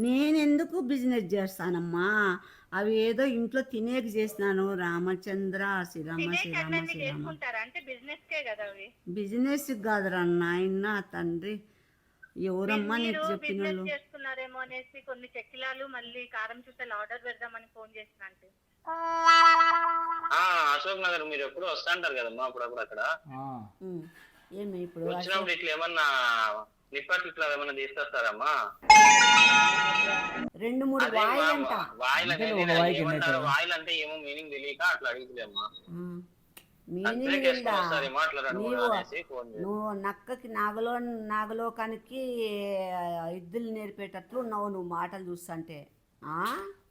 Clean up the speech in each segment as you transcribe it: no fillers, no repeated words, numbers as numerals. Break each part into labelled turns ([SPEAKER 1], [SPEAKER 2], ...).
[SPEAKER 1] నేనెందుకు బిజినెస్ చేస్తానమ్మా? అవి ఏదో ఇంట్లో తినేకి చేసినాను. రామచంద్ర శ్రీరామ శ్రీరామ శ్రీరామ. బిజినెస్ కాదురా నాయన తండ్రి. ఎవరమ్మా నీకు చెప్పినోళ్ళు?
[SPEAKER 2] చేస్తున్నారేమో అనేసి కొన్ని చెక్కిలాలు మళ్ళీ కారం చూసాలు ఆర్డర్ పెడదామని ఫోన్ చేసిన అంటే.
[SPEAKER 3] అశోక్ నగర్ మీరు ఎప్పుడు వస్తా అంటారు కదమ్మా అప్పుడప్పుడు అక్కడ.
[SPEAKER 1] ఏమి ఇప్పుడు
[SPEAKER 3] వచ్చినప్పుడు ఇట్లా ఏమన్నా నిప్పట్లు ఇట్లా ఏమన్నా తీసుకొస్తారమ్మా?
[SPEAKER 1] 2-3 వాయిలంట.
[SPEAKER 3] వాయిల్ అంటే ఏమో మీనింగ్ తెలియక అట్లా అడుగుతులేమ్మా.
[SPEAKER 1] మీనింగ్ ఉందా? నువ్వు నక్కకి నాగలోకానికి ఇద్దులు నేర్పేటట్లు నువ్వు మాటలు చూస్తుంటే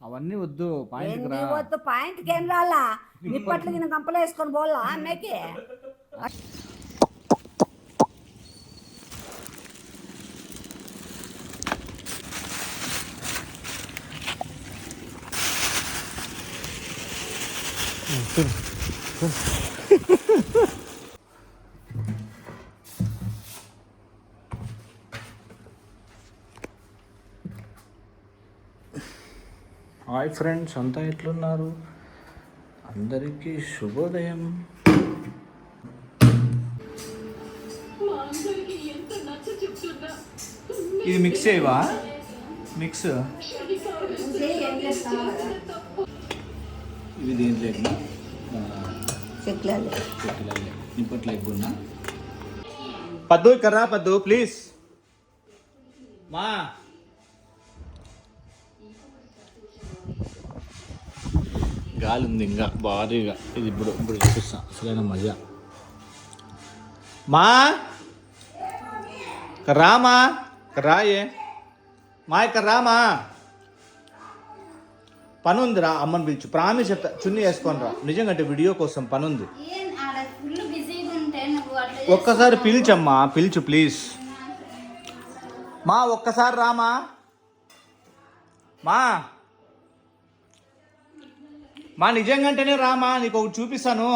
[SPEAKER 4] అవన్నీ వద్దు.
[SPEAKER 1] వద్దు పాయింట్కి ఏం రాలా? నిప్పట్లు గిన కంపలో వేసుకొని పోలా అమ్మకి.
[SPEAKER 4] హాయ్ ఫ్రెండ్స్, అంతా ఎట్లున్నారు? అందరికీ శుభోదయం. ఇది మిక్స్ చేయవా? మిక్స్ ఇవి దీంట్లో నిప్పట్లు ఎక్కున్నా. పద్దు కర్రా పద్దు ప్లీజ్. మా గాలి ఉంది ఇంకా భారీగా. ఇది ఇప్పుడు చూపిస్తా అసలైన మజా. మా రామా రాయే మా ఇక్కడ రామా, పని ఉందిరా. అమ్మని పిలిచు. ప్రామిస్ చెప్తా, చున్నీ వేసుకొని రా. నిజంగా వీడియో కోసం పని ఉంది. ఒక్కసారి పిలిచమ్మా, పిలిచు ప్లీజ్. మా ఒక్కసారి రామా. మా నిజంగానే రామా, నీకు ఒకటి చూపిస్తాను.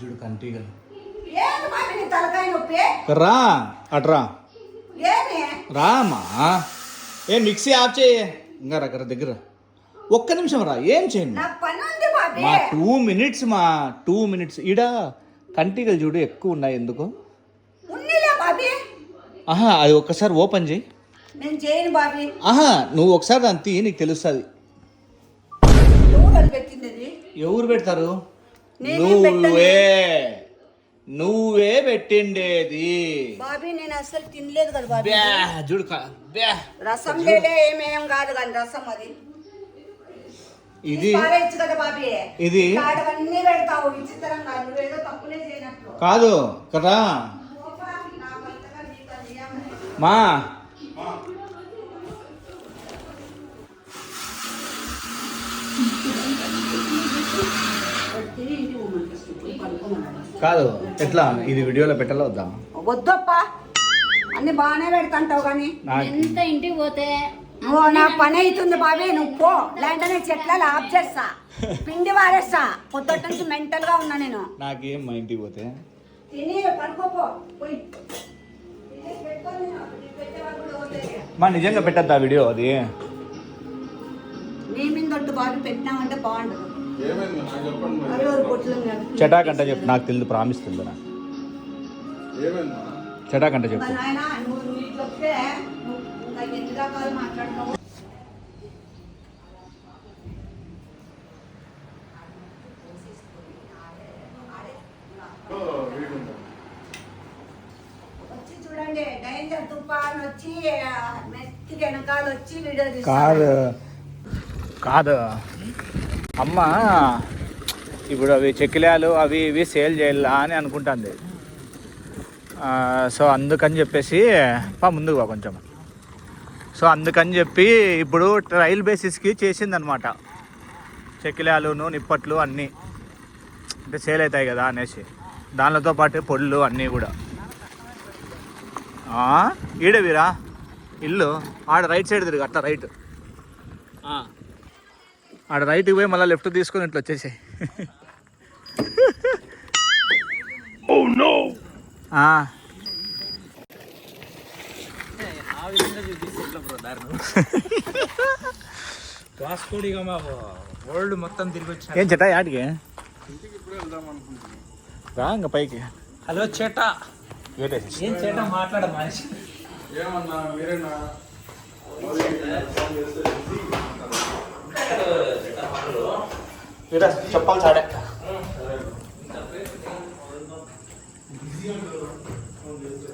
[SPEAKER 4] జుడు కంటిగా రా, అట్రా రామా. ఏ మిక్సీ ఆఫ్ చేయ. ఇంకా రకర దగ్గర ఒక్క నిమిషం రా. ఏం చేయండి మా 2 minutes మా 2 minutes. ఈడ కంటిగలు చూడు ఎక్కువ ఉన్నాయి. ఎందుకు? ఆహా, అది ఒక్కసారి ఓపెన్ చేయి. ఆహా, నువ్వు ఒకసారి దాన్ని తీ, నీకు తెలుస్తుంది. ఎవరు పెడతారు? నువ్వే పెట్టిండేది.
[SPEAKER 1] బాబీ నేను అసలు తినలేదు కదా బాబీ.
[SPEAKER 4] చూడు
[SPEAKER 1] రసం లేదే ఏమేం కాదు కానీ రసం అది
[SPEAKER 4] ఇది
[SPEAKER 1] కదా బాబీ.
[SPEAKER 4] ఇది
[SPEAKER 1] అన్నీ పెడతావు విచిత్రంగా. నువ్వేదో తప్పులే చేయనట్లు
[SPEAKER 4] కాదు కదా మా. కాదు ఎట్లా ఇది వీడియోలో పెట్టాలా వద్దా?
[SPEAKER 1] వద్దప్పా, అన్ని బాగానే పెడతాంటావు కానీ
[SPEAKER 5] ఎంత ఇంటికి పోతే
[SPEAKER 1] నా పని అవుతుంది బాబీ. నువ్వు పో, లేదంటే చెట్ల ఆఫ్ చేస్తా, పిండి వారేస్తా. పొద్దుట నుంచి మెంటల్ గా ఉన్నా నేను.
[SPEAKER 4] నాకేం మా ఇంటికి పోతే
[SPEAKER 1] తిని పడుకోపో.
[SPEAKER 4] మా నిజంగా పెట్టద్దా వీడియో? అది
[SPEAKER 1] నీ మీద బాబీ పెట్టినామంటే బాగుండదు.
[SPEAKER 4] చటాకంట చెప్పు, నాకు తెలియదు. ప్రామిస్ తెలియదు నాకు. చటాకంట చెప్పు.
[SPEAKER 1] చూడండి, డేంజర్ తుఫాన్ వచ్చి మెత్తి వెనకాల వచ్చి వీడియో
[SPEAKER 4] కాదు కాదు అమ్మ, ఇప్పుడు అవి చెక్కిలాలు అవి ఇవి సేల్ చేయాలా అని అనుకుంటుంది. సో అందుకని చెప్పేసి ముందుకు కొంచెం. సో అందుకని చెప్పి ఇప్పుడు ట్రయల్ బేసిస్కి చేసిందనమాట. చెక్కిలాలును నిప్పట్లు అన్నీ అంటే సేల్ అవుతాయి కదా అనేసి, దానితో పాటు పొళ్ళు అన్నీ కూడా. ఈడే వీరా ఇల్లు. ఆడ రైట్ సైడ్ తిరిగి అట్లా రైట్, ఆడ రైట్కి పోయి మళ్ళీ లెఫ్ట్ తీసుకొని ఇట్లా వచ్చేసాయి.
[SPEAKER 5] విధంగా చూపిస్తే ఎట్లా బ్రో దారుణం. వాస్కోడిగా మా వరల్డ్ మొత్తం తిరిగి వచ్చిన.
[SPEAKER 4] ఏం చెట్టా యాడికి రా ఇంకా పైకి.
[SPEAKER 5] హలో చేట, ఏం చేట మాట్లాడ మనిషి.
[SPEAKER 6] ఏమన్నా మీరేనా
[SPEAKER 4] చెప్పాలి సాడే.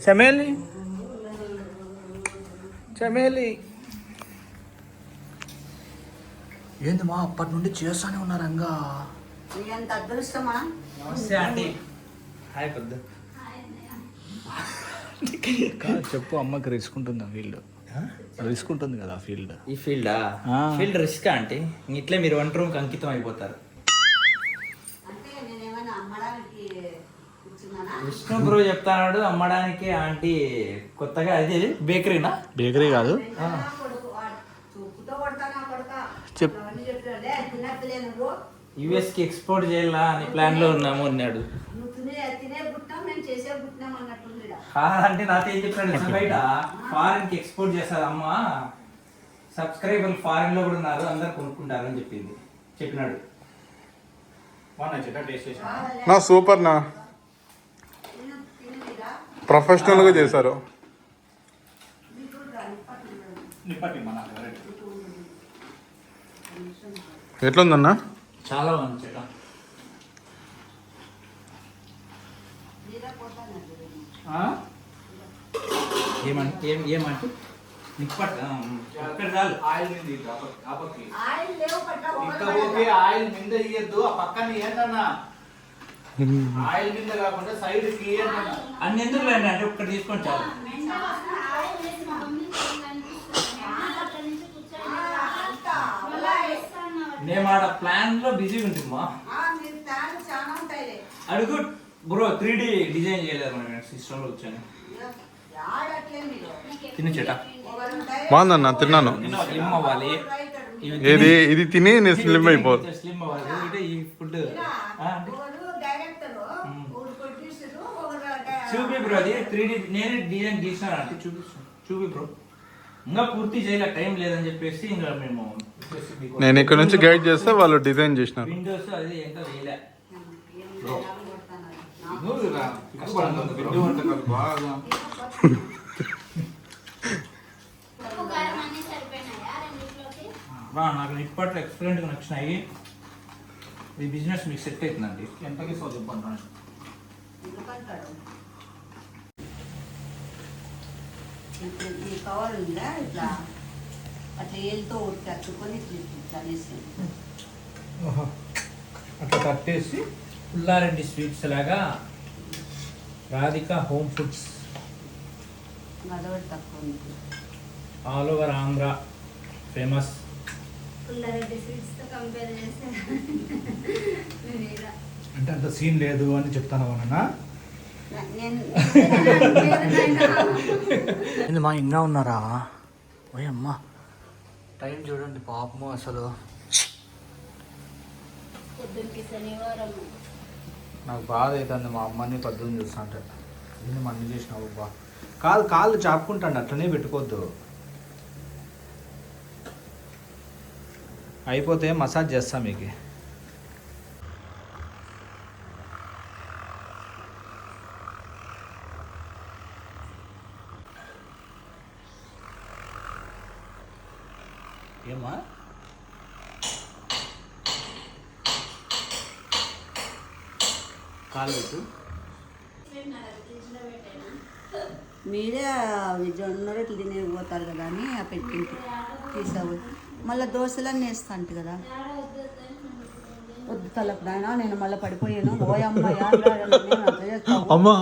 [SPEAKER 4] చమేలి చమేలి ఏంది మా అప్పటి నుండి చేస్తానే ఉన్నారంగా.
[SPEAKER 1] ఎంత అదృష్టమా.
[SPEAKER 5] నమస్తే ఆంటీ. హాయ్ పెద్ద.
[SPEAKER 4] చెప్పు అమ్మకి రిస్క్ ఉంటుంది ఫీల్డ్, రిస్క్ ఉంటుంది కదా ఫీల్డ్.
[SPEAKER 5] ఈ ఫీల్డా? Field risk aunty. ఇట్లే మీరు 1 రూమ్కి అంకితం అయిపోతారు.
[SPEAKER 1] అంటే నేనేమైనా అమ్మడానికి కూర్చున్నానా?
[SPEAKER 5] విష్ణు బ్రో చెప్తాడు అమ్మడానికి. ఆంటీ కొత్తగా అది బేకరీనా?
[SPEAKER 4] బేకరీ కాదు.
[SPEAKER 1] కొడుకు వాడు చూపుతో కొడతానా కొడుక.
[SPEAKER 4] చెప్
[SPEAKER 1] అవన్నీ చెప్పినాడే తిన్నట్లే నువ్వు.
[SPEAKER 5] యుఎస్కి ఎక్స్పోర్ట్ చేయాలా అని ప్లాన్లో ఉన్నాము అన్నాడు.
[SPEAKER 1] నువ్వు తినే పుట్టినాం మేము చేసే పుట్టినాం అన్నట్టుంది.
[SPEAKER 5] అంటే నాతో ఏం చెప్పాడు, బయట ఫారిన్ కి ఎక్స్పోర్ట్ చేస్తారు అమ్మ, సబ్స్క్రైబర్లు ఫారిన్ లో కూడా ఉన్నారు, అందరు కొనుక్కుంటారు అని చెప్పినాడు.
[SPEAKER 6] నా సూపర్ నా ప్రొఫెషనల్ గా చేశారు. ఎట్లుందన్నా?
[SPEAKER 5] చాలా బాగుంది చెట్ట. ఏమంటే నిప్పట్ అక్కడ చాలు.
[SPEAKER 4] ఆయిల్ లేవు ఆయిల్ మీద ఇయ్యద్దు. ఆ పక్కన ఏంటన్నా ఆయిల్ మీద కాకుండా సైడ్ కి ఏంటన్నా.
[SPEAKER 5] అన్ని ఎందుకు లేండి అంటే ఒక్కటి తీసుకొని చాలు. నేను ఆడ ప్లాన్ లో బిజీగా ఉంటుందా. అడుగు బ్రో 3D డిజైన్ చేయలేదు మనం సిస్టంలో వచ్చాను. తిని చెట
[SPEAKER 6] బాగుందన్నా, తిన్నాను.
[SPEAKER 5] స్లిమ్ అవ్వాలి.
[SPEAKER 6] ఏది ఇది తిని నేను స్లిమ్ అయిపోదు.
[SPEAKER 5] స్లిమ్ అవ్వాలి ఈ ఫుడ్. చూపి బ్రో, అది 3D నేను డిజైన్ గీసినాను అంటే చూపి బ్రో. ఇంకా పూర్తి చేయలే, టైం లేదని చెప్పేసి ఇంకా మేము
[SPEAKER 6] నేను ఇక్కడ నుంచి గైడ్ చేస్తే వాళ్ళు డిజైన్ చేసినారు.
[SPEAKER 5] విండోస్ అది ఇంకా వేయలే. నాకు నిప్పట్లో ఎక్సలెంట్గా నచ్చినాయి. ఈ బిజినెస్ మీకు సెట్ అవుతుందండి. ఎంతకి సో చెప్పండి.
[SPEAKER 1] ఈ కవర్ ఉందా ఇట్లా అట్లా ఏళ్ళతో తట్టుకొని ఇట్లా అనేసి
[SPEAKER 5] అట్లా కట్టేసి పుల్లారెడ్డి స్వీట్స్ లాగా రాధిక హోమ్ ఫుడ్స్
[SPEAKER 1] మదవడి తక్కువ ఉంది.
[SPEAKER 5] All over Andhra famous.
[SPEAKER 7] Pullareddy స్వీట్స్తో కంపేర్ చేస్తే
[SPEAKER 4] అంటే అంత సీన్ లేదు అని చెప్తాను అన్న. మా ఇంకా ఉన్నారా? ఓయ్ అమ్మా, టైం చూడండి పాపము అసలు.
[SPEAKER 7] పొద్దున్నకి శనివారం
[SPEAKER 4] నాకు బాధ అవుతుంది మా అమ్మని పద్ధతిని చూస్తా అంటే. నేను మన్ని చేసినావు బా. కాళ్ళు చాపుకుంటాను, అట్లనే పెట్టుకోవద్దు. అయిపోతే మసాజ్ చేస్తా మీకు. ఏమా కాలు పెట్టు.
[SPEAKER 1] మీరే అవి జొన్న రొట్టెలు తినేపోతారు కదా అని పెట్టి తీసావు. మళ్ళీ దోశలన్నీ వేస్తా అంటే కదా. వద్దు తలకు నాయన, నేను మళ్ళీ పడిపోయాను. ఓయమ్మ
[SPEAKER 6] అమ్మా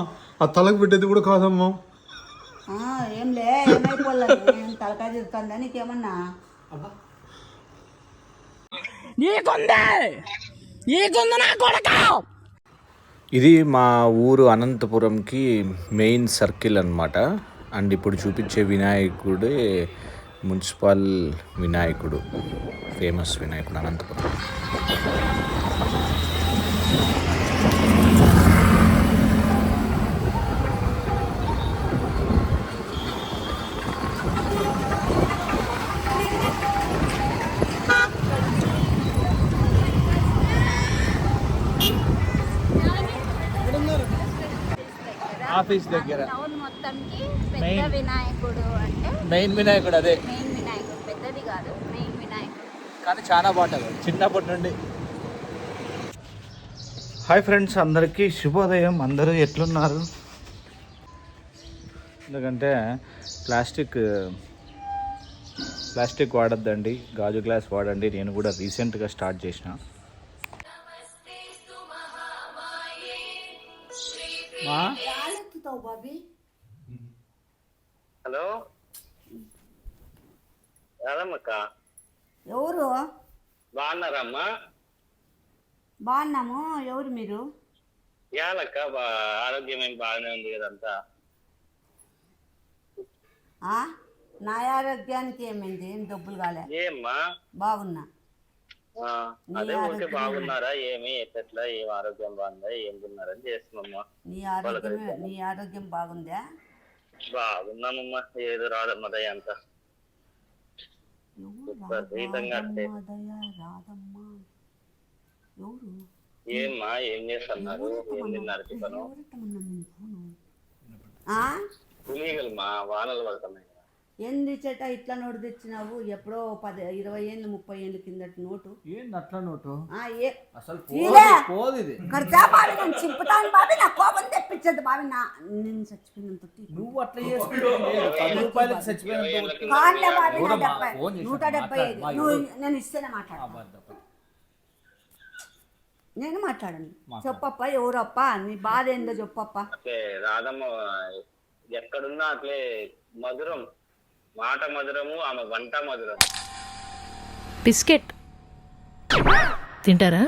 [SPEAKER 6] ఆ తలకు పెట్టేది కూడా కాదమ్మా.
[SPEAKER 1] ఏంలే ఏమైపోలేదు, తలకాయ తిరుగుతుందా నీకేమన్నా?
[SPEAKER 8] ఇది మా ఊరు అనంతపురంకి మెయిన్ సర్కిల్ అన్నమాట. అండ్ ఇప్పుడు చూపించే వినాయకుడే మున్సిపల్ వినాయకుడు, ఫేమస్ వినాయకుడు అనంతపురం.
[SPEAKER 4] ఆఫీస్ దగ్గర
[SPEAKER 7] టౌన్ మొత్తంకి పెద్ద
[SPEAKER 4] Main.
[SPEAKER 7] వినాయకుడు అంటే
[SPEAKER 4] మెయిన్ వినాయకుడు అదే,
[SPEAKER 7] మెయిన్ వినాయకుడు, పెద్దది కాదు మెయిన్ వినాయకుడు.
[SPEAKER 4] కానీ చాలా బాగుంటుంది చిన్నప్పటి నుండి. హాయ్ ఫ్రెండ్స్, అందరికీ శుభోదయం. అందరూ ఎట్లున్నారు? ఎందుకంటే ప్లాస్టిక్ వాడద్దండి, గాజు గ్లాస్ వాడండి. నేను కూడా రీసెంట్గా స్టార్ట్ చేసిన.
[SPEAKER 3] హలో రాదమ్మక్క,
[SPEAKER 1] ఎవరు?
[SPEAKER 3] బాగున్నారమ్మా?
[SPEAKER 1] బాగున్నాము. ఎవరు మీరు?
[SPEAKER 3] యాలక్క ఆరోగ్యం ఏం బాగానే ఉంది కదంతా?
[SPEAKER 1] ఆ? నా ఆరోగ్యానికి ఏమైంది? ఏం డబ్బులు కాలే,
[SPEAKER 3] ఏమ్మా?
[SPEAKER 1] బాగున్నా.
[SPEAKER 3] అదే ఓకే, బాగున్నారా? ఏమి ఎట్లా, ఏం ఆరోగ్యం బాగుందా, ఏం తిన్నారని చేస్తున్నామ్మా.
[SPEAKER 1] నీ ఆరోగ్యం బాగుందా?
[SPEAKER 3] బాగున్నామమ్మా, ఏదో రాదమ్మ దయ అంతా. విపరీతంగా అంటే
[SPEAKER 1] రాదమ్మా ఎవరు?
[SPEAKER 3] ఏమ్మా, ఏం చేస్తున్నారు? ఏం తిన్నారు టిఫను? పులిగలమ్మా, వానలు పడుతున్నాయి.
[SPEAKER 1] ఏంది చెట ఇట్లా నోటు తెచ్చినావు? ఎప్పుడో 20 ఏళ్ళు 30 ఏళ్ళ కిందటి నోటు.
[SPEAKER 4] ఏంది అట్లా నోటు? అసలు
[SPEAKER 1] పోదు ఇది. ఖర్చా బావి నేను చింపుతాను బావి, నా కోపం తెప్పించదు బావి. నేను చచ్చిపోయినంత
[SPEAKER 4] నువ్వు అట్లా చేసుకుంటే 10 రూపాయలకు చచ్చిపోయినంత.
[SPEAKER 1] 175 నువ్వు నేను ఇస్తేనే మాట్లాడు. నేను మాట్లాడను. చెప్పప్ప, ఎవరప్ప? నీ బాధ ఏందో చెప్పప్ప.
[SPEAKER 3] అట్లే రాదమ్మ, ఎక్కడున్నా అట్లే మధురం, మాట మధురము, ఆమె వంట మధురం.
[SPEAKER 9] బిస్కెట్ తింటారా?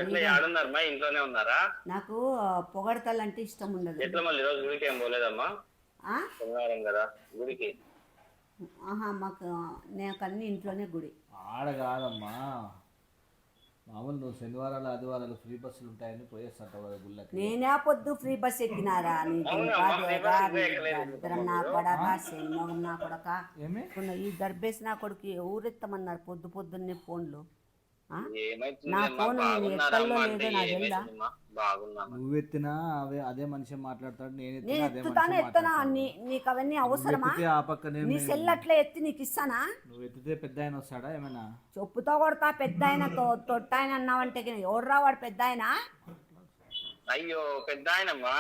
[SPEAKER 3] ఎట్లా ఆడున్నారు? మా ఇంట్లోనే ఉన్నారా?
[SPEAKER 1] నాకు పొగడతలంటే ఇష్టం ఉండదు.
[SPEAKER 3] ఎట్లా మళ్ళీ రోజు గుడికి ఏం పోలేదమ్మా? శనివారం కదా గుడికి?
[SPEAKER 1] మాకు నాకు అన్ని ఇంట్లోనే గుడి.
[SPEAKER 4] ఆడ కాదమ్మా, మామూలు నువ్వు శనివారాలు ఆదివారాలు ఫ్రీ బస్సులు ఉంటాయని పోయేస్తావు కదా గుళ్ళకి.
[SPEAKER 1] నేనే పొద్దు ఫ్రీ బస్ ఎక్కినారా? నా కొడక శనిమోగం నా కొడక. ఈ దర్బేసి నా కొడుకు ఊరెత్తమన్నారు పొద్దున్నే ఫోన్లు. నా ఫోన్ ఎక్కల్లో లేదో నాకు తెలుదా?
[SPEAKER 4] నువ్వెత్తినా అదే మనిషి మాట్లాడతాడు, నేను
[SPEAKER 1] ఎత్తుతాను. నీకు అవన్నీ అవసరమా?
[SPEAKER 4] ఆ పక్కనే
[SPEAKER 1] నీ సెల్ అట్లా ఎత్తి నీకు ఇస్తానా?
[SPEAKER 4] నువ్వు ఎత్తితే పెద్ద ఆయన వస్తాడా ఏమైనా?
[SPEAKER 1] చెప్పుతో కొడతా. పెద్ద ఆయన తొట్టాయన అన్నావంటే ఎవడ్రా వాడు? పెద్ద ఆయన?
[SPEAKER 3] అయ్యో పెద్ద ఆయనమ్మా.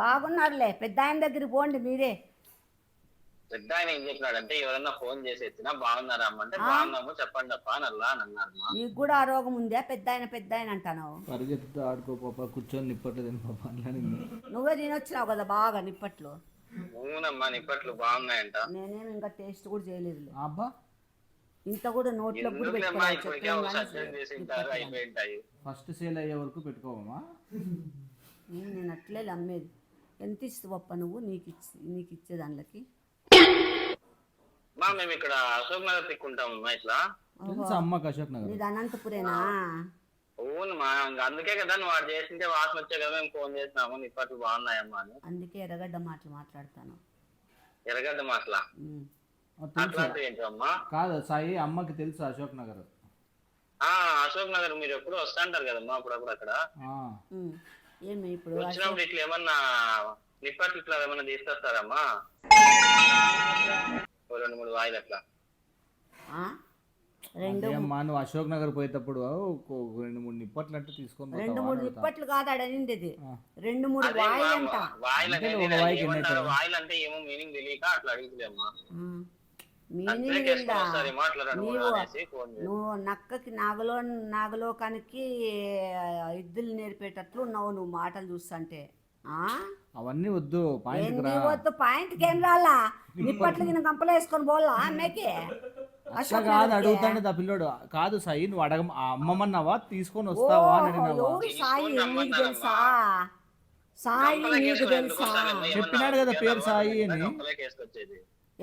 [SPEAKER 1] బాగున్నారులే, పెద్ద ఆయన దగ్గరికి పోండి మీరే.
[SPEAKER 3] పెద్ద ఆయన ఏం చెప్పినాడంటే, ఎవరన్నా ఫోన్ చేసి ఎత్తినా బాగున్నారా అమ్మంటే బాగున్నాము చెప్పండి అప్ప అని అన్నారు.
[SPEAKER 1] నీకు కూడా ఆ రోగం ఉందా? పెద్ద ఆయన అంటాను.
[SPEAKER 4] పరిగెత్తుతో ఆడుకో పాప, కూర్చొని నిప్పట్లు తిని పాప.
[SPEAKER 1] నువ్వే తినొచ్చినావు కదా బాగా నిప్పట్లు.
[SPEAKER 3] అవునమ్మా, నిప్పట్లు బాగున్నాయంట.
[SPEAKER 1] నేనేమి ఇంకా టేస్ట్ కూడా చేయలేదు.
[SPEAKER 4] అబ్బా,
[SPEAKER 1] ఇంత కూడా నోట్లో
[SPEAKER 4] ఫస్ట్ సేల్ అయ్యే వరకు పెట్టుకోవమ్మా.
[SPEAKER 1] నేను అట్లే అమ్మేది. ఎంత ఇస్తావప్ప నువ్వు? నీకు ఇచ్చే దాంట్లోకి
[SPEAKER 3] మేము ఇక్కడ అశోక్ నగర్ తిక్కుంటామమ్మా. ఇట్లా
[SPEAKER 4] అమ్మకి అశోక్ నగర్
[SPEAKER 1] నీది అనంతపురేనా?
[SPEAKER 3] అవునమ్మా, అందుకే కదా నువ్వు వాడు చేసింటే వాసన వచ్చే కదా మేము ఫోన్ చేసినాము. నిప్పట్లు బాగున్నాయమ్మా అని.
[SPEAKER 1] అందుకే ఎర్రగడ్డ మాటలు మాట్లాడతాను.
[SPEAKER 3] ఎర్రగడ్డ మాటలా? అట్లాంటివి ఏంటమ్మా?
[SPEAKER 4] కాదు సాయి, అమ్మకి తెలుసు అశోక్ నగర్.
[SPEAKER 3] అశోక్ నగర్ మీరు ఎప్పుడు వస్తాంటారు కదమ్మా అప్పుడప్పుడు అక్కడ.
[SPEAKER 1] ఏమి ఇప్పుడు
[SPEAKER 3] వచ్చినప్పుడు ఇట్లా ఏమన్నా నిప్పట్లు ఇట్లా ఏమన్నా తీసుకొస్తారమ్మా? 2-3 వాయిలు అట్లా.
[SPEAKER 4] నువ్వు అశోక్ నగర్ పోయేటప్పుడు 2-3 నిప్పట్లు అంటే తీసుకొని
[SPEAKER 1] 2-3 నిప్పట్లు కాదు అడనిండేది, 2-3 వాయిలంట.
[SPEAKER 3] వాయిల్ అంటే ఏమో మీనింగ్ తెలియక అట్లా అడుగుతుందమ్మా.
[SPEAKER 1] నువ్వు నక్కకి నాగలోకానికి ఇద్దులు నేర్పేటట్లు ఉన్నావు నువ్వు మాటలు చూస్తుంటే.
[SPEAKER 4] అవన్నీ వద్దు,
[SPEAKER 1] వద్దు పాయింట్కి ఏం రాలా? నిప్పట్లు గంపలు వేసుకొని పోలా అమ్మకి?
[SPEAKER 4] కాదు అడుగుతాండి దా పిల్లోడు. కాదు సాయి, నువ్వు అమ్మమన్నావా తీసుకొని వస్తావా అని?
[SPEAKER 1] సాయి నీకు తెలుసా? సాయి నీకు తెలుసా?
[SPEAKER 4] చెప్పినాడు కదా పేరు సాయి అని.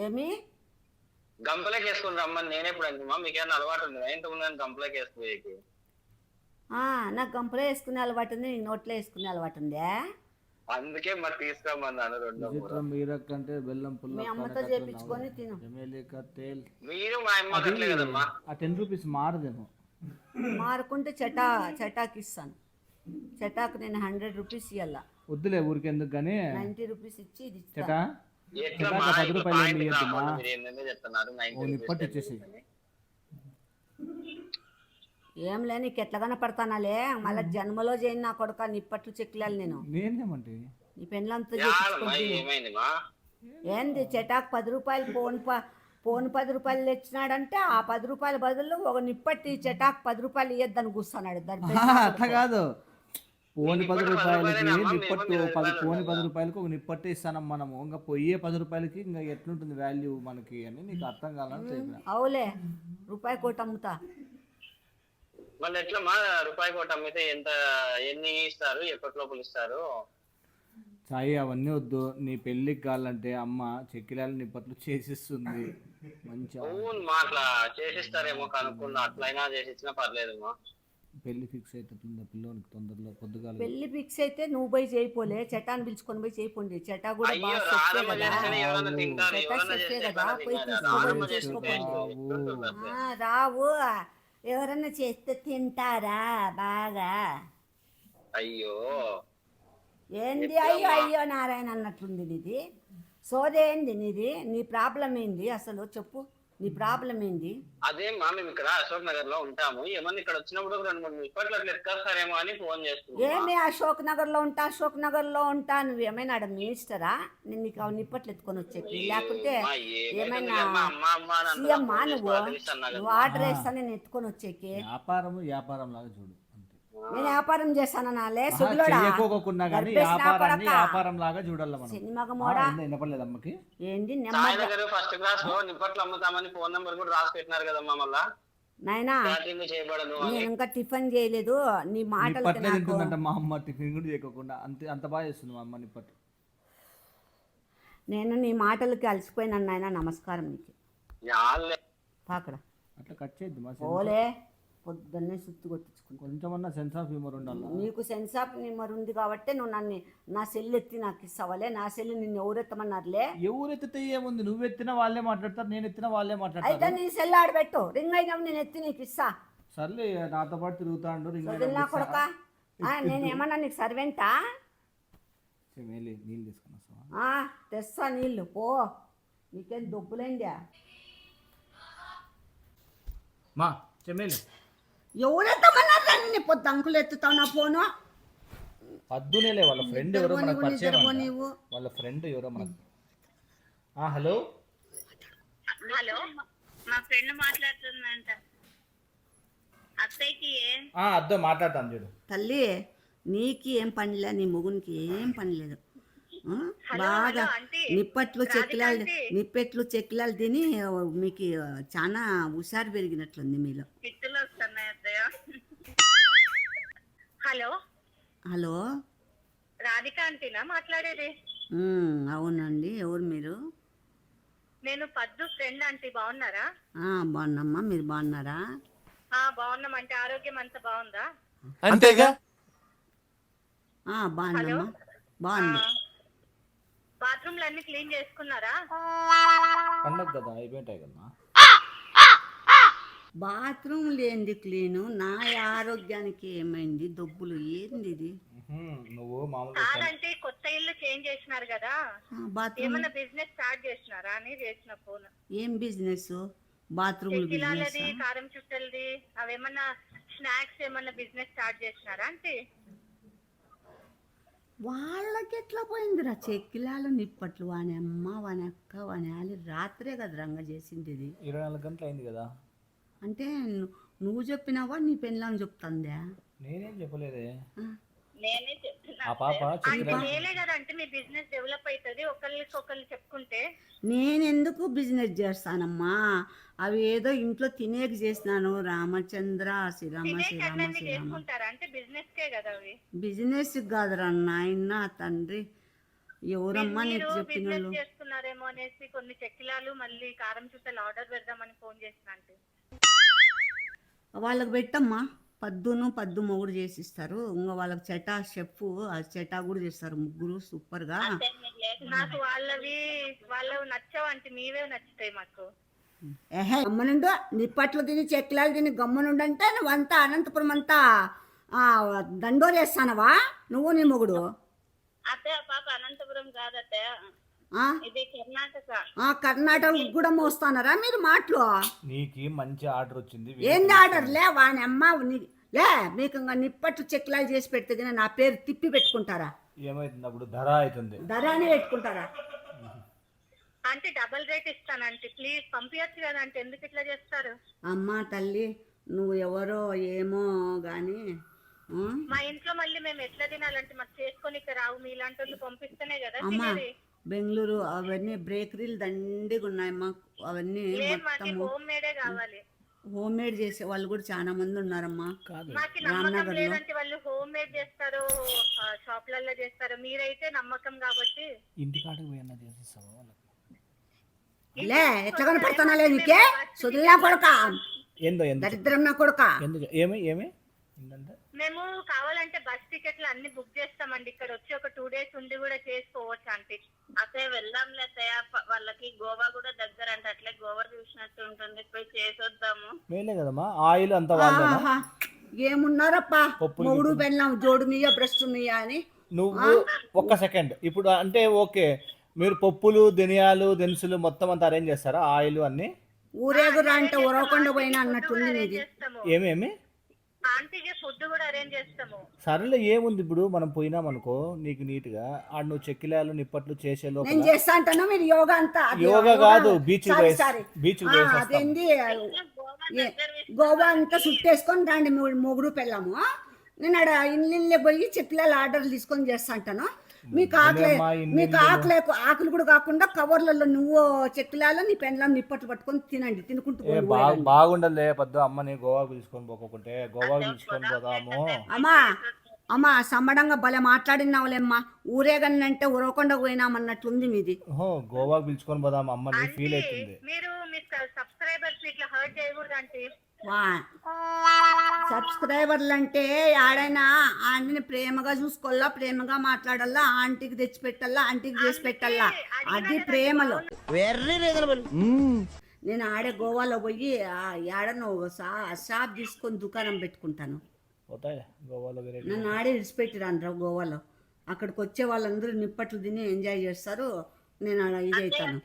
[SPEAKER 1] ఏమి
[SPEAKER 3] గంపలోకి వేసుకుని రమ్మని నేనెప్పుడు అంటున్నా? మీకేమన్నా అలవాటు ఉంది? ఇంతకుముందు గంపలోకి వేసుకోయేకి.
[SPEAKER 1] నాకు గంపలో వేసుకునే అలవాటు ఉంది, నీకు నోట్లో వేసుకునే అలవాటు ఉందే.
[SPEAKER 3] అందుకే మరి తీసుకురమ్మన్నాను.
[SPEAKER 4] బెల్లం పుల్ల
[SPEAKER 1] మీ అమ్మతో చేపించుకొని తిను.
[SPEAKER 3] మీరు మా అమ్మ కదమ్మా.
[SPEAKER 4] ఆ 10 రూపీస్ మారదేమో.
[SPEAKER 1] మారుకుంటే చటాకి ఇస్తాను. చటాకు నేను 100 రూపీస్ ఇవ్వాల.
[SPEAKER 4] వద్దులే ఊరికి ఎందుకు కానీ
[SPEAKER 1] 90 రూపీస్ ఇచ్చి ఇది ఇస్తా.
[SPEAKER 4] చెటా
[SPEAKER 3] ఎట్లా
[SPEAKER 4] చెటాకు
[SPEAKER 3] మా
[SPEAKER 4] 10
[SPEAKER 3] ఇప్పుడు
[SPEAKER 4] రూపాయలు
[SPEAKER 3] పాయింట్
[SPEAKER 4] ఇయ్యొద్దుమా?
[SPEAKER 3] రాకుండా మీరు ఏంటంటే చెప్తున్నారు 90
[SPEAKER 4] ఓ నిప్పట్టు
[SPEAKER 3] రూపీస్
[SPEAKER 4] ఇచ్చేసి.
[SPEAKER 1] ఏం లే నీకు ఎట్లా కనపడతానాలే మళ్ళీ జన్మలో చేయను నా కొడుక నిప్పట్లు చెక్కిలాలి నేను
[SPEAKER 4] నేనేమంటే
[SPEAKER 1] నీ పెళ్ళంతా
[SPEAKER 3] యాడమ్మా, ఏమైంది మా
[SPEAKER 1] ఏంది చెటాకు 10 రూపాయలు ఫోన్ 10 రూపాయలు తెచ్చినాడంటే ఆ 10 రూపాయల బదులు ఒక నిప్పట్టి చెటాకు 10 రూపాయలు ఇయ్యద్దని కూర్చున్నాడు
[SPEAKER 4] అట్లా కాదు. పోని 10 రూపాయలకి నిప్పట్టు 10 రూపాయలకి ఒక నిప్పట్టు ఇస్తానం మనము. ఇంకా పోయే 10 రూపాయలకి ఇంకా ఎట్లుంటుంది వాల్యూ మనకి అని నీకు అర్థం కావాలని చెప్పిన.
[SPEAKER 1] అవులే రూపాయి కోటి అమ్ముతా.
[SPEAKER 3] మళ్ళీ ఎట్లా మా రూపాయి కోటి అమ్మితే ఎన్ని ఇస్తారు, ఎప్పటి లోపల ఇస్తారు?
[SPEAKER 4] సాయి అవన్నీ వద్దు. నీ పెళ్ళికి కావాలంటే అమ్మ చెక్కిలాలు నిప్పట్లు చేసిస్తుంది మంచిగా.
[SPEAKER 3] అవును మా అట్లా చేసిస్తారేమో కనుక్కున్నా, అట్లయినా చేసిచ్చినా పర్లేదు మా.
[SPEAKER 4] పెళ్లి ఫిక్స్ అవుతుంది పిల్లోనికి తొందరలో పొద్దుగాల.
[SPEAKER 1] పెళ్లి ఫిక్స్ అయితే నువ్వు పోయి చేయిపోలే చెటాన్ని పిలుచుకొని పోయి చేయిపోండి. చెటా కూడా
[SPEAKER 3] అయ్యో
[SPEAKER 1] బాగా
[SPEAKER 3] రాధమ్మ
[SPEAKER 1] చెప్పే కదా.
[SPEAKER 3] చేస్తేనే ఎవరన్నా తింటారు,
[SPEAKER 1] చెటా
[SPEAKER 3] ఎవరన్నా
[SPEAKER 1] చెప్పే
[SPEAKER 3] చేస్తే
[SPEAKER 1] కదా, పోయి
[SPEAKER 3] రాధమ్మ
[SPEAKER 1] తీసుకోపోయి
[SPEAKER 3] చేస్తే
[SPEAKER 1] చేసుకోపోండి. రావు ఎవరన్నా చేస్తే తింటారా బాగా?
[SPEAKER 3] అయ్యో
[SPEAKER 1] ఏంది అయ్యో అయ్యో నారాయణ అన్నట్లుంది నీది. సోదేంది నీది? నీ ప్రాబ్లం ఏంది అసలు చెప్పు, నీ ప్రాబ్లం ఏంది?
[SPEAKER 3] అదే మా మేము ఇక్కడ అశోక్ నగర్ లో ఉంటాము. ఏమన్నా ఇక్కడ వచ్చినప్పుడు 2-3 ఇప్పట్లో అట్లా ఎత్తుకొస్తారేమో అని ఫోన్ చేస్తున్నాం.
[SPEAKER 1] ఏమి అశోక్ నగర్లో ఉంటా నువ్వేమైనా ఆడ మినిస్టరా? నేను నీకు నిప్పట్లు ఎత్తుకొని వచ్చేకి, లేకుంటే ఏమైనా సీఎం నువ్వు ఆర్డర్ వేస్తా నేను ఎత్తుకొని వచ్చేకి?
[SPEAKER 4] వ్యాపారం లాగా చూడు.
[SPEAKER 1] నేను వ్యాపారం చేస్తాను నాలే సుగులోడా
[SPEAKER 4] వ్యాపారం లాగా చూడాలి మనం.
[SPEAKER 1] సినిమాగా
[SPEAKER 4] వినపడలేదు అమ్మకి.
[SPEAKER 1] ఏంది
[SPEAKER 3] సాయి దగ్గర ఫస్ట్ క్లాస్ లో నిప్పట్లు అమ్ముతామని ఫోన్ నెంబర్ కూడా రాసి పెట్టినారు కదమ్మా. మళ్ళా
[SPEAKER 1] నాయనా
[SPEAKER 3] క్యాటరింగ్ చేయబడదు
[SPEAKER 1] నేను ఇంకా టిఫిన్ చేయలేదు. నీ మాటలు
[SPEAKER 4] తింటుందంట మా అమ్మ. టిఫిన్ కూడా చేయకుండా అంత బాగా చేస్తుంది మా అమ్మ నిప్పట్లు.
[SPEAKER 1] నేను నీ మాటలకి అలసిపోయినాను నాయన. నమస్కారం నీకు. పాకడా
[SPEAKER 4] అట్లా కట్ చేయద్దు మా.
[SPEAKER 1] ఓలే పొద్దున్నే సుత్తు కొట్టించుకుంటా.
[SPEAKER 4] కొంచెమన్నా సెన్స్ ఆఫ్ హ్యూమర్ ఉండాలి.
[SPEAKER 1] నీకు సెన్స్ ఆఫ్ హ్యూమర్ ఉంది కాబట్టి నువ్వు నన్ను నా సెల్ ఎత్తి నాకు ఇస్తావలే. నా సెల్ నిన్ను ఎవరెత్తమన్నారులే?
[SPEAKER 4] ఎవరెత్తితే ఏముంది, నువ్వు ఎత్తినా వాళ్ళే మాట్లాడతారు, నేను ఎత్తినా వాళ్ళే మాట్లాడతారు.
[SPEAKER 1] అయితే నీ సెల్ ఆడబెట్టు, రింగ్ అయినప్పుడు నేను ఎత్తి నీకు ఇస్తా.
[SPEAKER 4] సర్లే నాతో పాటు తిరుగుతాడు రింగ్.
[SPEAKER 1] నా కొడక నేను ఏమన్నా నీకు సర్వెంటా?
[SPEAKER 4] నీళ్ళు తీసుకున్నా
[SPEAKER 1] తెస్తా నీళ్ళు పో. నీకేం దొబ్బులేందా?
[SPEAKER 4] మా చెమేలి
[SPEAKER 1] ఎవరెత్తమన్నారు? నిన్ను పొద్దు అంకులు ఎత్తుతావు నా ఫోను.
[SPEAKER 4] పద్దునేలే వాళ్ళ ఫ్రెండ్ ఎవరో మనకు పరిచయం. వాళ్ళ ఫ్రెండ్ ఎవరో మనకు. హలో
[SPEAKER 2] హలో, మా ఫ్రెండ్ మాట్లాడుతుందంట. అత్తయ్యకి
[SPEAKER 4] అద్దో మాట్లాడతాను చూడు.
[SPEAKER 1] తల్లి నీకు ఏం పనిలే, నీ మొగునికి ఏం పని లేదు. బాగా నిప్పట్లు చెక్కిలాలు తిని మీకు చాలా హుషారు పెరిగినట్లుంది మీలో.
[SPEAKER 2] హలో
[SPEAKER 1] హలో
[SPEAKER 2] రాధిక ఆంటీనా మాట్లాడేది?
[SPEAKER 1] అవునండి. ఎవరు మీరు?
[SPEAKER 2] నేను పద్దు ఫ్రెండ్ ఆంటీ. బాగున్నారా?
[SPEAKER 1] బాగున్నామ్మా, మీరు బాగున్నారా?
[SPEAKER 2] బాగున్నాం అంటే ఆరోగ్యం అంతా బాగుందా?
[SPEAKER 6] అంతేగా.
[SPEAKER 1] బాగున్నామ్మా, బాగుంది.
[SPEAKER 2] బాత్రూమ్లు అన్ని క్లీన్ చేసుకున్నారా?
[SPEAKER 4] పండగ కదా అయిపోయింటాయి కదా.
[SPEAKER 1] బాత్రూమ్ లేనిది క్లీను. నా ఆరోగ్యానికి ఏమైంది? దొబ్బులు ఏంది ఇది?
[SPEAKER 4] నువ్వు మామూలుగా
[SPEAKER 2] కాదంటే కొత్త ఇల్లు చేంజ్ చేసినారు కదా, ఏమన్నా బిజినెస్ స్టార్ట్ చేసినారా అని చేసిన ఫోన్.
[SPEAKER 1] ఏం బిజినెస్? బాత్రూమ్ బిజినెస్,
[SPEAKER 2] కారం చుట్టలది, అవేమన్నా స్నాక్స్ ఏమన్నా బిజినెస్ స్టార్ట్ చేసినారా అంటే?
[SPEAKER 1] వాళ్ళకి ఎట్లా పోయిందిరా చెక్కిలాలు నిప్పట్లు? వాని అమ్మ వాని అక్క వాని ఆలి రాత్రే కదా రంగ చేసింది ఇది.
[SPEAKER 4] 24 గంటలు అయింది కదా.
[SPEAKER 1] అంటే నువ్వు చెప్పినావా నీ పెళ్ళాం చెప్తుందా?
[SPEAKER 4] నేనేం చెప్పలేదే.
[SPEAKER 2] నేనే చెప్తున్నా.
[SPEAKER 4] ఆ పాప
[SPEAKER 2] అంటే మీ బిజినెస్ డెవలప్ అవుతుంది ఒకళ్ళు చెప్పుకుంటే.
[SPEAKER 1] నేనెందుకు బిజినెస్ చేస్తానమ్మా? అవి ఏదో ఇంట్లో తినేకి చేసినాను. రామచంద్ర శ్రీరామ శ్రీరామ శ్రీరామ.
[SPEAKER 2] అంటే బిజినెస్ కే కదా అవి.
[SPEAKER 1] బిజినెస్ కాదురా నాయన తండ్రి. ఎవరమ్మా నీకు చెప్పిన వాళ్ళు?
[SPEAKER 2] చేస్తున్నారేమో అనేసి కొన్ని చెక్కిలాలు మళ్ళీ కారం చుట్టలు ఆర్డర్ పెడదామని ఫోన్ చేసిన.
[SPEAKER 1] వాళ్ళకి పెట్టమ్మా. పద్దు మొగుడు చేసిస్తారు. ఇంకా వాళ్ళకి చెటా షెఫ్ చెటా కూడా చేస్తారు. ముగ్గురు సూపర్ గా.
[SPEAKER 2] నాకు వాళ్ళవి నచ్చవు అంటే మీవే నచ్చుతాయి మాకు.
[SPEAKER 1] గమ్మనుండు. నిప్పట్లు తిని చెక్కిలాలు తిని గమ్మనుండంటే నువ్వంతా అనంతపురం అంతా దండోరేస్తానవా నువ్వు నీ మొగుడు?
[SPEAKER 2] అత్తయ్య పాప అనంతపురం కాదత్తయ్య,
[SPEAKER 1] ఆ?
[SPEAKER 2] ఇది కర్ణాటక.
[SPEAKER 1] కర్ణాటక కూడా మోస్తానరా మీరు మాటలు?
[SPEAKER 4] నీకు మంచి ఆర్డర్ వచ్చింది.
[SPEAKER 1] ఏంది ఆర్డర్ లే వాని అమ్మ లే, మీకు ఇంకా నిప్పట్లు చెక్లాలు చేసి పెడితే కానీ నా పేరు తిప్పి పెట్టుకుంటారా?
[SPEAKER 4] ఏమైతుంది అప్పుడు? ధర అవుతుంది.
[SPEAKER 1] ధరాని పెట్టుకుంటారా?
[SPEAKER 2] అంటే డబుల్ రేట్ ఇస్తానంటే ప్లీజ్ పంపించచ్చు కదా, అంటే ఎందుకు ఇట్లా చేస్తారు?
[SPEAKER 1] అమ్మ తల్లి నువ్వు ఎవరో ఏమో గాని
[SPEAKER 2] మా ఇంట్లో మళ్ళీ మేము ఎట్లా తినాలంటే మాకు చేసుకొని ఇక్కడ రావు, మీలాంటి వాళ్ళు పంపిస్తేనే కదా
[SPEAKER 1] అమ్మ
[SPEAKER 2] తినేది.
[SPEAKER 1] బెంగళూరు అవన్నీ బేకరీలు దండిగా ఉన్నాయమ్మా. అవన్నీ
[SPEAKER 2] మాకు హోమ్ మేడే కావాలి.
[SPEAKER 1] హోమ్ మేడ్ చేసే వాళ్ళు కూడా చాలా మంది ఉన్నారమ్మా.
[SPEAKER 2] మాకు నమ్మకం లేదంటే వాళ్ళు హోమ్ మేడ్ చేస్తారు, షాప్లలో చేస్తారు. మీరైతే నమ్మకం కాబట్టి
[SPEAKER 4] ఇంటికాడకు పోయినా చేసేస్తావా వాళ్ళకి?
[SPEAKER 1] లే ఎట్లా కనపడుతున్నా నీకే సుధుల్లా కొడుక,
[SPEAKER 4] ఏందో
[SPEAKER 1] దరిద్రం నా కొడుక.
[SPEAKER 4] ఎందుకు? ఏమి ఏంటంటే
[SPEAKER 2] మేము కావాలంటే బస్ టికెట్లు అన్ని బుక్ చేస్తామండి, ఇక్కడ వచ్చి ఒక 2 days ఉండి కూడా చేసుకోవచ్చు అంటే. అత్తయ్య వెళ్దాంలే అత్తయ్య, వాళ్ళకి గోవా కూడా దగ్గర అంటే అట్లే గోవా చూసినట్టు ఉంటుంది, పోయి చేసొద్దాము.
[SPEAKER 4] మేలే కదమ్మా, ఆయిల్ అంతా వాళ్ళేనా?
[SPEAKER 1] ఏమున్నారప్పా మొగుడు పెళ్ళాం జోడు మీయ బ్రష్ మీయ అని.
[SPEAKER 4] నువ్వు ఒక్క సెకండ్, ఇప్పుడు అంటే ఓకే, మీరు పప్పులు ధనియాలు దినుసులు మొత్తం అంతా అరేంజ్ చేస్తారా? ఆయిల్ అన్ని
[SPEAKER 1] ఊరేగురా అంటే ఉరవకుండా పోయినా అన్నట్టుంది నీది.
[SPEAKER 4] ఏమేమి
[SPEAKER 2] ఆంటీకి ఫుడ్ కూడా అరేంజ్ చేస్తాము.
[SPEAKER 4] సరేలే, ఏముంది ఇప్పుడు మనం పోయినాం అనుకో, నీకు నీట్ గా ఆడ నువ్వు చెక్కిలాలు నిప్పట్లు చేసే
[SPEAKER 1] నేను
[SPEAKER 4] లోపల
[SPEAKER 1] చేస్తా అంటాను, మీరు యోగా అంతా
[SPEAKER 4] యోగా కాదు, బీచ్ బీచ్
[SPEAKER 1] అదేంది గోవా అంతా సుట్టేసుకొని రండి మొగుడు పెళ్ళాము. నేను ఆడ ఇల్లు పోయి చెక్కిలాలు ఆర్డర్లు తీసుకొని చేస్తా అంటాను. మీకు ఆకులు కూడా కాకుండా కవర్లలో నువ్వు చెక్కిలాలో నీ పెళ్ళం నిప్పట్లు పట్టుకొని తినండి, తినుకుంటూ
[SPEAKER 4] బాగుండలే పెద్ద అమ్మని గోవాకు తీసుకొని పోకుంటే. గోవాకు తీసుకొని పోదాము.
[SPEAKER 1] అమ్మా సమ్మడంగా భలే మాట్లాడినావులేమ్మా, ఊరేగన్నంటే ఉరవకుండా పోయినామన్నట్లుంది మీది.
[SPEAKER 4] గోవాకు పిలుచుకొని పోదాం అమ్మని ఫీల్ అవుతుంది.
[SPEAKER 2] మీరు మీ సబ్స్క్రైబర్స్ ఇట్లా హర్ట్ చేయకూడదు అంటే.
[SPEAKER 1] సబ్స్క్రైబర్లు అంటే ఆడైనా ఆంటీని ప్రేమగా చూసుకోవాలా, ప్రేమగా మాట్లాడాలా, ఆంటీకి తెచ్చి పెట్టాలా, ఆంటీకి చేసి పెట్టాలా, అది ప్రేమలో. నేను ఆడే గోవాలో పోయి ఆడను షాప్ తీసుకొని దుకాణం పెట్టుకుంటాను. నన్ను ఆడే విడిచిపెట్టిరాను గోవాలో. అక్కడికి వచ్చే వాళ్ళందరూ నిప్పట్లు తిని ఎంజాయ్ చేస్తారు, నేను ఇది అవుతాను.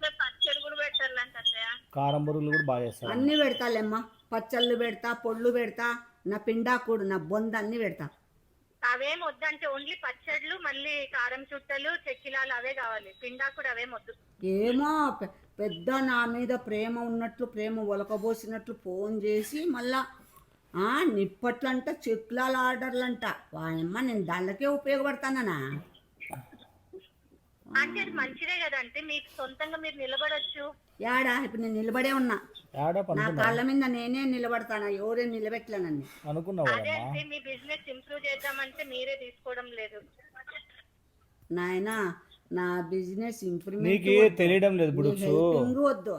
[SPEAKER 4] కారం బొరుగులు కూడా బాగా చేస్తారు.
[SPEAKER 1] అన్నీ పెడతాలేమ్మా, పచ్చళ్ళు పెడతా, పొళ్ళు పెడతా, నా పిండాకుడు నా బొంద అన్ని పెడతా.
[SPEAKER 2] అవేం వద్దంటే ఓన్లీ పచ్చళ్ళు, మళ్ళీ కారం చుట్టలు, చెక్కిలాలు అవే కావాలి, పిండాకుడు అవేం వద్దు.
[SPEAKER 1] ఏమో పెద్ద నా మీద ప్రేమ ఉన్నట్లు, ప్రేమ ఒలకబోసినట్లు ఫోన్ చేసి మళ్ళా నిప్పట్లంట చెక్లాల ఆర్డర్లంట. వాయమ్మ నేను దానికే ఉపయోగపడతానా?
[SPEAKER 2] అంటే అది మంచిదే కదంటే, మీకు సొంతంగా మీరు నిలబడొచ్చు.
[SPEAKER 1] యాడా ఇప్పుడు నేను నిలబడే ఉన్నా, నా కాళ్ళ మీద నేనే నిలబడతానా, ఎవరేం నిలబెట్టలేనని
[SPEAKER 2] అదే అంటే మీ బిజినెస్ ఇంప్రూవ్ చేద్దామంటే మీరే తీసుకోవడం లేదు.
[SPEAKER 1] నాయనా నా బిజినెస్ ఇంప్రూవ్మెంట్
[SPEAKER 4] నీకు తెలియడం లేదు. ఇప్పుడు
[SPEAKER 1] హెల్పింగ్ వద్దు,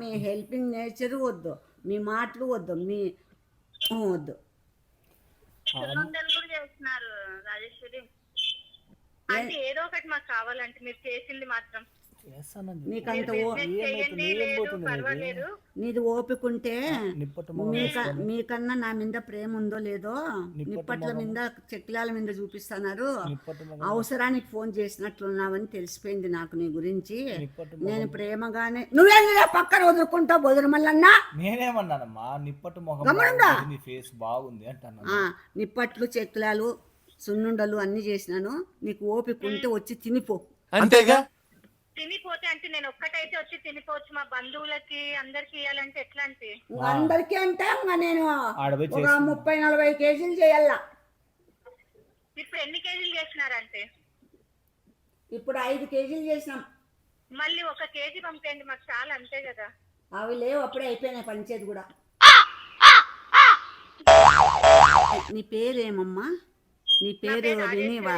[SPEAKER 1] మీ హెల్పింగ్ నేచర్ వద్దు, మీ మాటలు వద్దు, మీ వద్దు.
[SPEAKER 2] చేస్తున్నారు రాజేశ్వరి అంటే ఏదో ఒకటి మాకు కావాలంటే మీరు చేసింది మాత్రం.
[SPEAKER 1] నీకంత
[SPEAKER 2] పర్వాలేదు,
[SPEAKER 1] నీది ఓపిక ఉంటే మీకన్నా నా మీద ప్రేమ ఉందో లేదో నిప్పట్ల మీద చెక్కిలాల మీద చూపిస్తున్నారు. అవసరానికి ఫోన్ చేసినట్లున్నావని తెలిసిపోయింది నాకు నీ గురించి. నేను ప్రేమగానే నువ్వే పక్కన వదులుకుంటావు వదులుమల్లన్నా.
[SPEAKER 4] నేనేమన్నానమ్మా, నిప్పట్టు ఫేస్ బాగుంది అంటాను.
[SPEAKER 1] నిప్పట్లు చెక్కిలాలు సున్నుండలు అన్ని చేసినాను, నీకు ఓపిక ఉంటే వచ్చి తినిపో.
[SPEAKER 6] అంతేగా,
[SPEAKER 2] తినిపోతే అంటే నేను ఒక్కటైతే వచ్చి తినిపోవచ్చు, మా బంధువులకి అందరికి ఇవ్వాలంటే ఎట్లా అంటే?
[SPEAKER 1] అందరికీ అంటే నేను ఒక 30-40 కేజీలు చేయాల.
[SPEAKER 2] ఇప్పుడు ఎన్ని కేజీలు చేసినారంటే?
[SPEAKER 1] ఇప్పుడు 5 కేజీలు చేసినాం.
[SPEAKER 2] మళ్ళీ 1 కేజీ పంపేయండి మాకు చాలా, అంతే కదా.
[SPEAKER 1] అవి లేవు, అప్పుడే అయిపోయినాయి పంచేది కూడా. నీ పేరేమమ్మా? నీ పేరు వినివా?